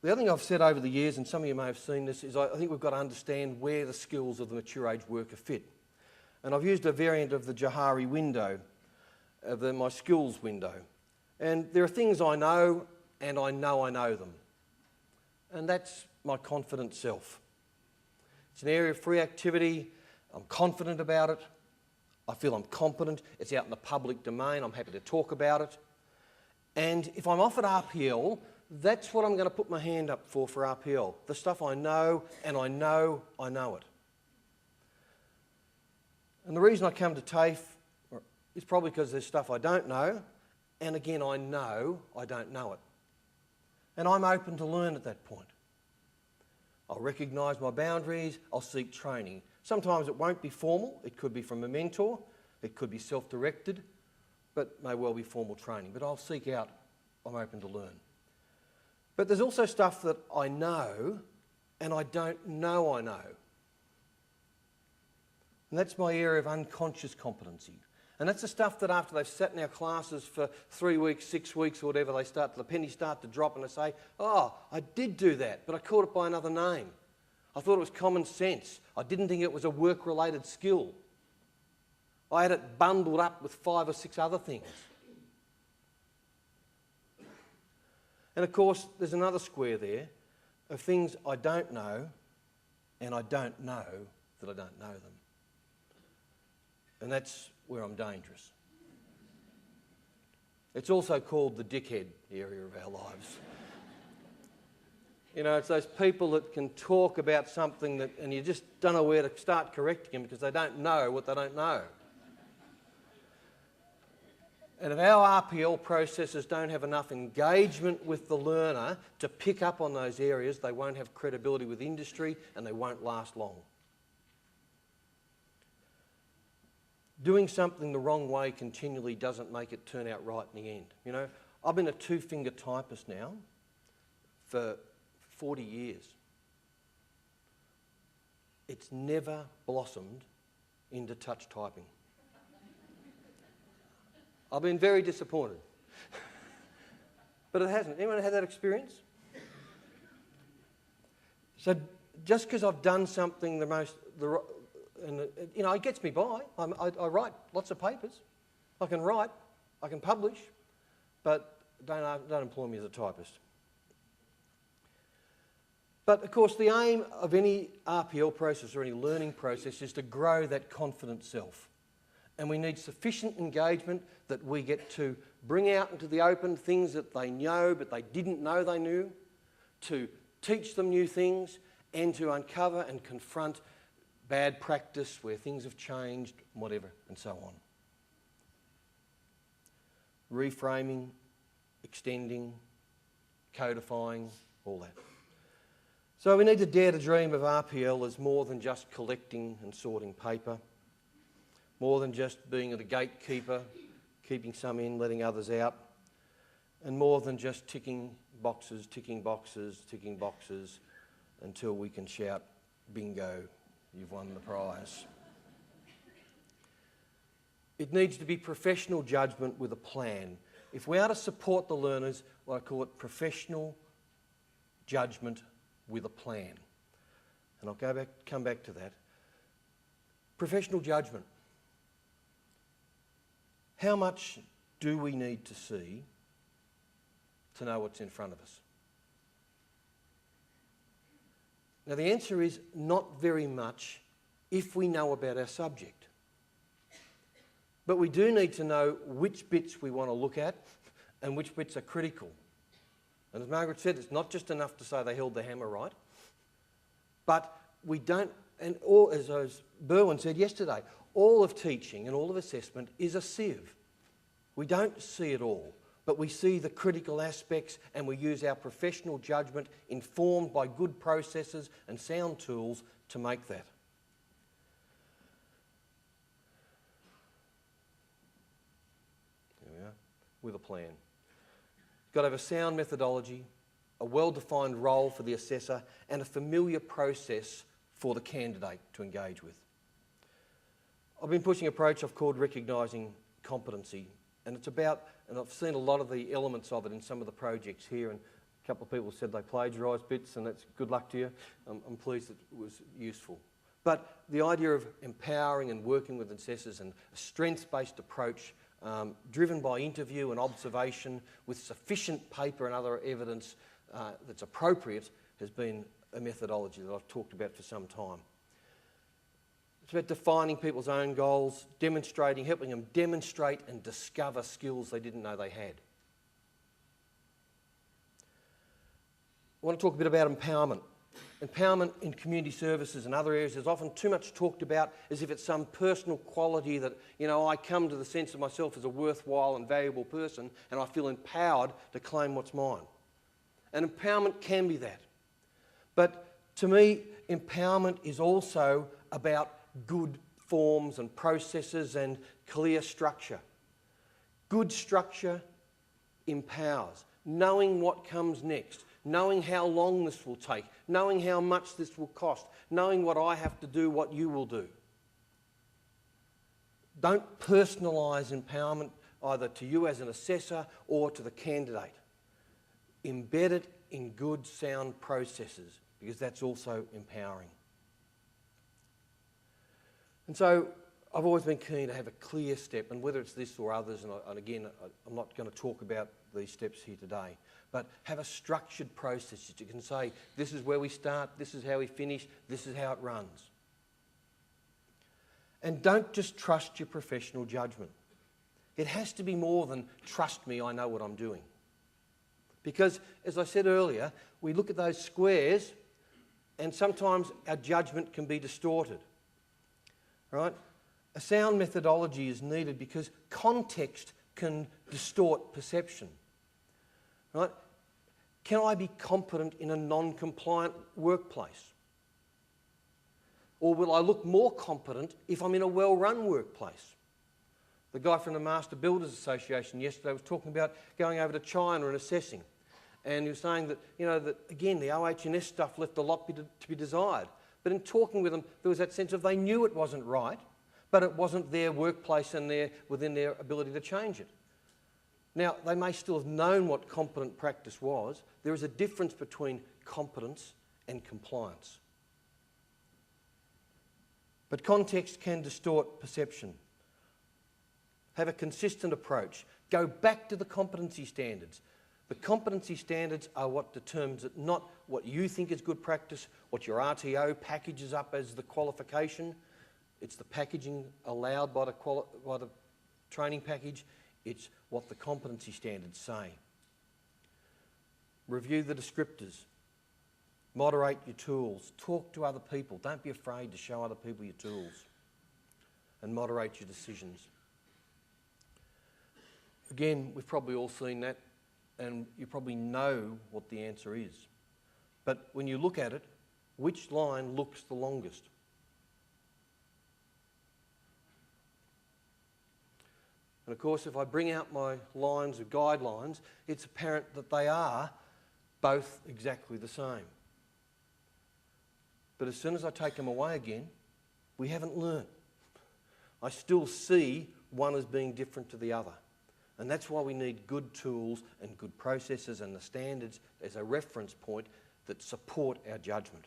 The other thing I've said over the years, and some of you may have seen this, is I think we've got to understand where the skills of the mature age worker fit. And I've used a variant of the Johari window, my skills window. And there are things I know, and I know them. And that's my confident self. It's an area of free activity. I'm confident about it. I feel I'm competent. It's out in the public domain. I'm happy to talk about it. And if I'm offered RPL, that's what I'm going to put my hand up for RPL. The stuff I know, and I know it. And the reason I come to TAFE is probably because there's stuff I don't know, and again, I know I don't know it. And I'm open to learn at that point. I'll recognise my boundaries, I'll seek training. Sometimes it won't be formal, it could be from a mentor, it could be self-directed, but may well be formal training. But I'll seek out, I'm open to learn. But there's also stuff that I know and I don't know I know. And that's my area of unconscious competency. And that's the stuff that after they've sat in our classes for 3 weeks, 6 weeks or whatever, the pennies start to drop and they say, oh, I did do that, but I called it by another name. I thought it was common sense. I didn't think it was a work-related skill. I had it bundled up with 5 or 6 other things. And of course, there's another square there of things I don't know and I don't know that I don't know them. And that's where I'm dangerous. It's also called the dickhead area of our lives. You know, it's those people that can talk about something and you just don't know where to start correcting them because they don't know what they don't know. And if our RPL processes don't have enough engagement with the learner to pick up on those areas, they won't have credibility with industry and they won't last long. Doing something the wrong way continually doesn't make it turn out right in the end. You know, I've been a 2-finger typist now for 40 years. It's never blossomed into touch typing. I've been very disappointed. But it hasn't. Anyone had that experience? So just because I've done something you know, it gets me by. I write lots of papers. I can write, I can publish, but don't employ me as a typist. But of course, the aim of any RPL process or any learning process is to grow that confident self. And we need sufficient engagement that we get to bring out into the open things that they know but they didn't know they knew, to teach them new things, and to uncover and confront bad practice where things have changed, whatever, and so on. Reframing, extending, codifying, all that. So we need to dare to dream of RPL as more than just collecting and sorting paper, more than just being a gatekeeper, keeping some in, letting others out, and more than just ticking boxes until we can shout, bingo, you've won the prize. It needs to be professional judgment with a plan. If we are to support the learners, well, I call it professional judgment with a plan. And I'll come back to that. Professional judgment. How much do we need to see to know what's in front of us? Now the answer is not very much if we know about our subject. But we do need to know which bits we want to look at and which bits are critical. And as Margaret said, it's not just enough to say they held the hammer right, but we don't, and all, as Berwin said yesterday, all of teaching and all of assessment is a sieve. We don't see it all, but we see the critical aspects and we use our professional judgment informed by good processes and sound tools to make that. There we are, with a plan. You've got to have a sound methodology, a well-defined role for the assessor, and a familiar process for the candidate to engage with. I've been pushing an approach I've called recognising competency, and it's about, and I've seen a lot of the elements of it in some of the projects here, and A couple of people said they plagiarised bits, and that's good luck to you. I'm pleased that it was useful. But the idea of empowering and working with assessors and a strengths-based approach driven by interview and observation with sufficient paper and other evidence that's appropriate has been a methodology that I've talked about for some time. It's about defining people's own goals, demonstrating, helping them demonstrate and discover skills they didn't know they had. I want to talk a bit about empowerment. Empowerment in community services and other areas is often too much talked about as if it's some personal quality that, you know, I come to the sense of myself as a worthwhile and valuable person and I feel empowered to claim what's mine. And empowerment can be that. But to me, empowerment is also about good forms and processes and clear structure. Good structure empowers, knowing what comes next, knowing how long this will take, knowing how much this will cost, knowing what I have to do, what you will do. Don't personalise empowerment either to you as an assessor or to the candidate. Embed it in good, sound processes, because that's also empowering. And so I've always been keen to have a clear step, and whether it's this or others, and again, I'm not going to talk about these steps here today, but have a structured process that you can say, this is where we start, this is how we finish, this is how it runs. And don't just trust your professional judgment. It has to be more than, trust me, I know what I'm doing. Because, as I said earlier, we look at those squares and sometimes our judgment can be distorted. Right? A sound methodology is needed because context can distort perception. Right? Can I be competent in a non-compliant workplace? Or will I look more competent if I'm in a well-run workplace? The guy from the Master Builders Association yesterday was talking about going over to China and assessing. And he was saying that, you know, that again, the OH&S stuff left a lot to be desired. But in talking with them, there was that sense of they knew it wasn't right, but it wasn't their workplace and within their ability to change it. Now, they may still have known what competent practice was. There is a difference between competence and compliance. But context can distort perception. Have a consistent approach. Go back to the competency standards. The competency standards are what determines it, not what you think is good practice, what your RTO packages up as the qualification. It's the packaging allowed by the training package. It's what the competency standards say. Review the descriptors. Moderate your tools. Talk to other people. Don't be afraid to show other people your tools. And moderate your decisions. Again, we've probably all seen that, and you probably know what the answer is. But when you look at it, which line looks the longest? And of course, if I bring out my lines of guidelines, it's apparent that they are both exactly the same. But as soon as I take them away again, we haven't learnt. I still see one as being different to the other. And that's why we need good tools and good processes and the standards as a reference point that support our judgment.